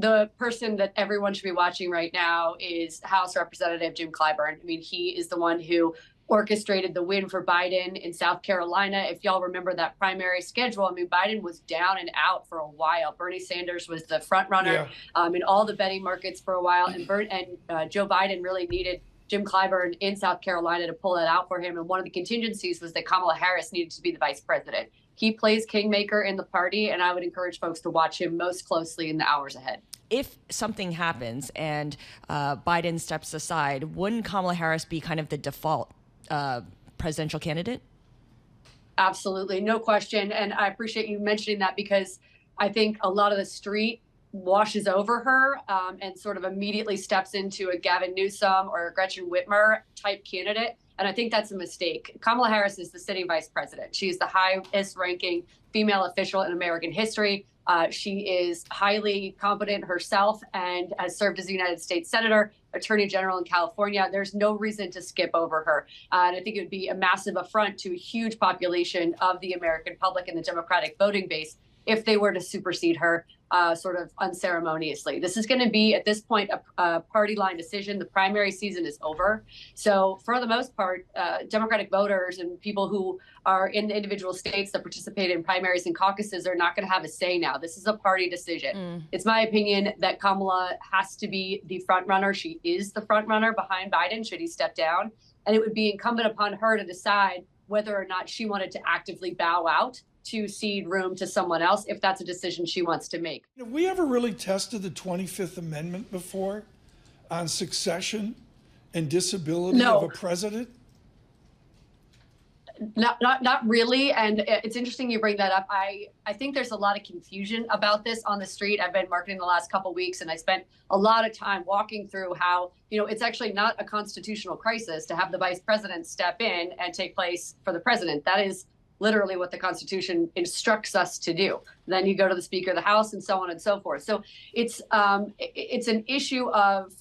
The person that everyone should be watching right now is House Representative Jim Clyburn. I mean, he is the one who orchestrated the win for Biden in South Carolina. If y'all remember that primary schedule, I mean, Biden was down and out for a while. Bernie Sanders was the front runner in all the betting markets for a while. And Joe Biden really needed Jim Clyburn in South Carolina to pull that out for him. And one of the contingencies was that Kamala Harris needed to be the vice president. He plays kingmaker in the party, and I would encourage folks to watch him most closely in the hours ahead. If something happens and Biden steps aside, wouldn't Kamala Harris be kind of the default presidential candidate? Absolutely, no question. And I appreciate you mentioning that, because I think a lot of the street washes over her and sort of immediately steps into a Gavin Newsom or a Gretchen Whitmer type candidate. And I think that's a mistake. Kamala Harris is the sitting vice president. She is the highest ranking female official in American history. She is highly competent herself and has served as a United States Senator, Attorney General in California. There's no reason to skip over her. And I think it would be a massive affront to a huge population of the American public and the Democratic voting base if they were to supersede her sort of unceremoniously. This is going to be, at this point, a party line decision. The primary season is over. So for the most part, Democratic voters and people who are in the individual states that participate in primaries and caucuses are not going to have a say now. This is a party decision. It's my opinion that Kamala has to be the front runner. She is the front runner behind Biden should he step down. And it would be incumbent upon her to decide whether or not she wanted to actively bow out to cede room to someone else if that's a decision she wants to make. Have we ever really tested the 25th Amendment before on succession and disability of a president? Not really. And it's interesting you bring that up. I think there's a lot of confusion about this on the street. I've been marketing the last couple of weeks, and I spent a lot of time walking through how, it's actually not a constitutional crisis to have the vice president step in and take place for the president. That is literally what the Constitution instructs us to do. Then you go to the Speaker of the House and so on and so forth. So it's an issue of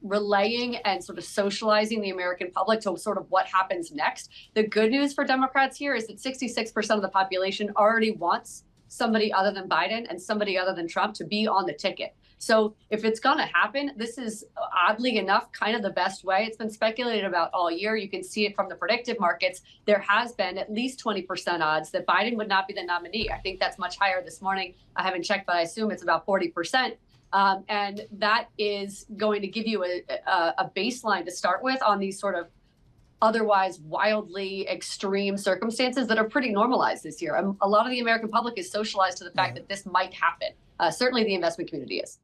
relaying and sort of socializing the American public to sort of what happens next. The good news for Democrats here is that 66% of the population already wants somebody other than Biden and somebody other than Trump to be on the ticket. So if it's going to happen, this is oddly enough kind of the best way. It's been speculated about all year. You can see it from the predictive markets. There has been at least 20% odds that Biden would not be the nominee. I think that's much higher this morning. I haven't checked, but I assume it's about 40%. And that is going to give you a baseline to start with on these sort of otherwise wildly extreme circumstances that are pretty normalized this year. A lot of the American public is socialized to the fact that this might happen. Certainly the investment community is.